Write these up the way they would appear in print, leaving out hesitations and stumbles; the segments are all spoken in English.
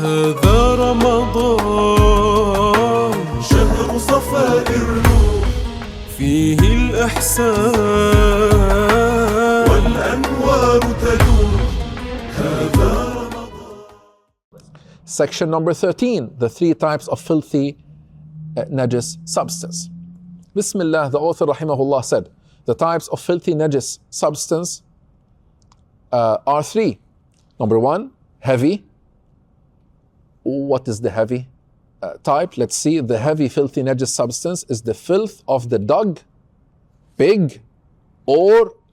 هذا رمضان شهر صفاء الروح فيه الإحسان والأنوار تدور هذا رمضان. Section number 13, the three types of filthy najis substance. Bismillah, the author rahimahullah said, the types of filthy najis substance are three. Number one, heavy. What is the heavy type? Let's see. The heavy filthy najis substance is the filth of the dog, pig,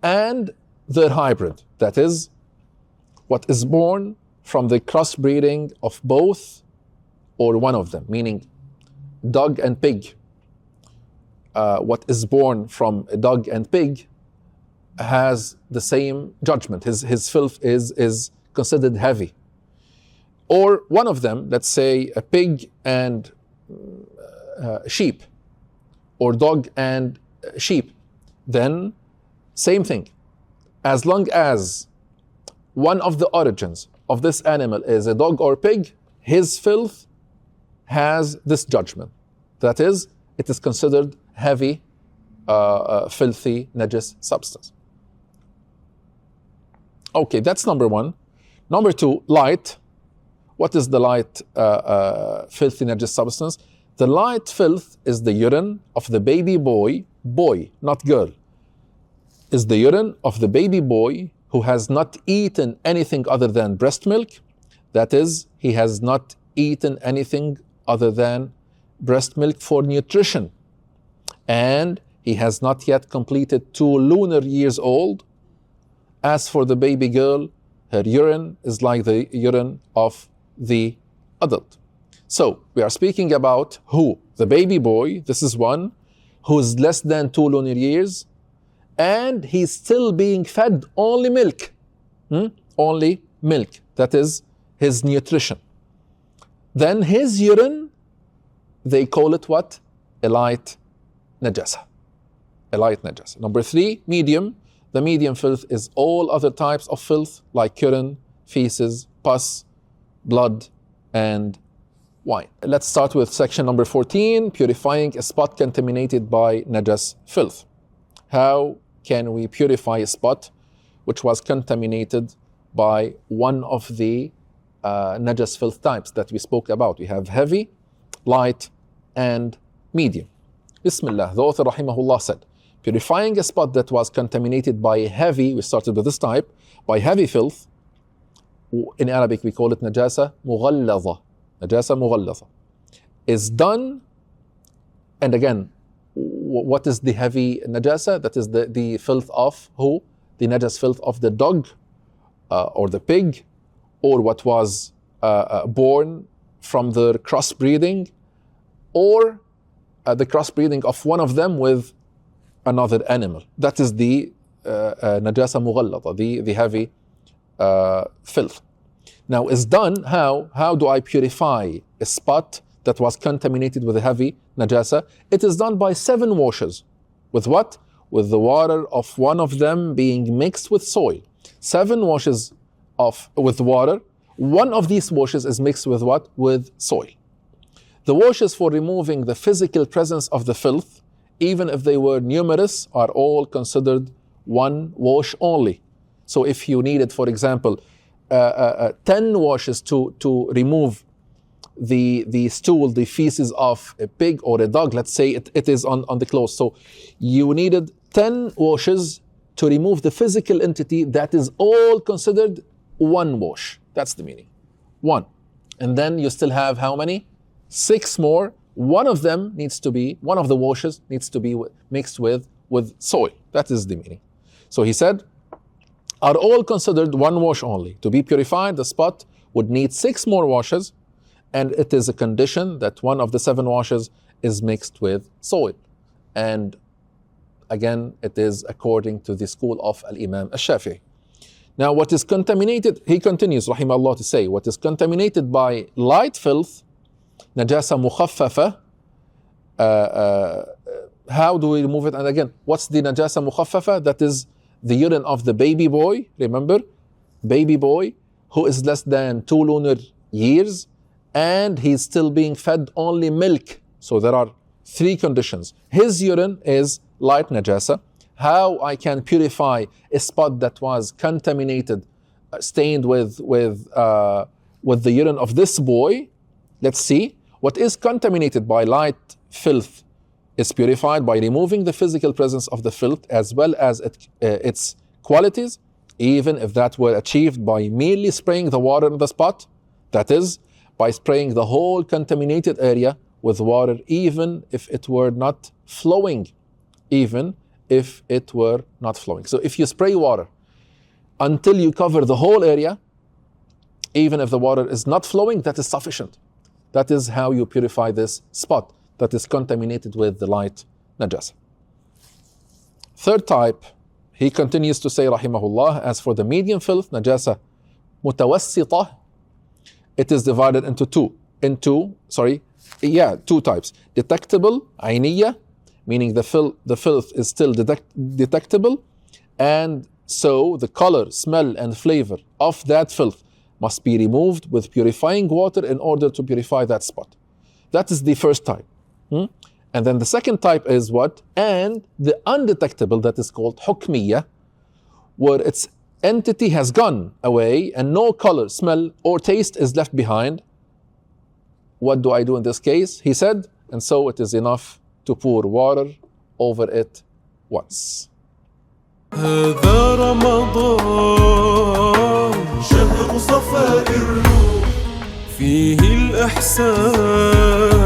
and their hybrid. That is, what is born from the crossbreeding of both or one of them, meaning dog and pig. What is born from a dog and pig has the same judgment. His filth is considered heavy. Or one of them, let's say a pig and sheep, or dog and sheep, then same thing. As long as one of the origins of this animal is a dog or pig, his filth has this judgment. That is, it is considered heavy, filthy, najis substance. Okay, that's number one. Number two, light. What is the light, filthy, najis substance? The light filth is the urine of the baby boy, not girl, is the urine of the baby boy who has not eaten anything other than breast milk. That is, he has not eaten anything other than breast milk for nutrition. And he has not yet completed 2 lunar years old. As for the baby girl, her urine is like the urine of the adult. So we are speaking about who? The baby boy, this is one, who is less than 2 lunar years, and he's still being fed only milk. Only milk. That is his nutrition. Then his urine, they call it what? A light najasa. A light najasa. Number 3, medium. The medium filth is all other types of filth like urine, feces, pus, blood, and wine. Let's start with section number 14, purifying a spot contaminated by najas filth. How can we purify a spot which was contaminated by one of the najas filth types that we spoke about? We have heavy, light, and medium. Bismillah, the author rahimahullah said, purifying a spot that was contaminated by heavy, we started with this type, by heavy filth. In Arabic we call it najasa mughalladha. Najasa mughalladha is done, and again, what is the heavy najasa? That is the filth of who? The najas filth of the dog or the pig, or what was born from their crossbreeding, or the crossbreeding of one of them with another animal. That is the najasa mughalladha, the heavy filth. Now is done, how do I purify a spot that was contaminated with a heavy najasa? It is done by 7 washes. With what? With the water of one of them being mixed with soil. 7 washes with water. One of these washes is mixed with what? With soil. The washes for removing the physical presence of the filth, even if they were numerous, are all considered one wash only. So if you needed, for example, 10 washes to remove the stool, the feces of a pig or a dog, let's say it is on the clothes. So you needed 10 washes to remove the physical entity. That is all considered one wash. That's the meaning. 1. And then you still have how many? 6 more. One of the washes needs to be mixed with soil. That is the meaning. So he said, are all considered one wash only. To be purified, the spot would need 6 more washes, and it is a condition that one of the 7 washes is mixed with soil. And again, it is according to the school of Al-Imam Al-Shafi'i. Now, what is contaminated, he continues, rahimahullah, to say, what is contaminated by light filth, najasa mukhaffafa, how do we remove it? And again, what's the najasa mukhaffafa? That is the urine of the baby boy, remember? Baby boy who is less than 2 lunar years, and he's still being fed only milk. So there are three conditions. His urine is light najasa. How I can purify a spot that was contaminated, stained with the urine of this boy? Let's see. What is contaminated by light filth is purified by removing the physical presence of the filth as well as its qualities, even if that were achieved by merely spraying the water in the spot. That is, by spraying the whole contaminated area with water, even if it were not flowing. Even if it were not flowing. So if you spray water until you cover the whole area, even if the water is not flowing, that is sufficient. That is how you purify this spot that is contaminated with the light najasa. Third type, he continues to say, rahimahullah, as for the medium filth, najasa mutawassita, it is divided into two types. Detectable, ayniyya, meaning the filth is still detectable, and so the color, smell, and flavor of that filth must be removed with purifying water in order to purify that spot. That is the first type. And then the second type is what? And the undetectable, that is called hukmiyya, where its entity has gone away and no color, smell, or taste is left behind. What do I do in this case? He said, and so it is enough to pour water over it once. هذا رمضان شهر صفاء الروح فيه الإحسان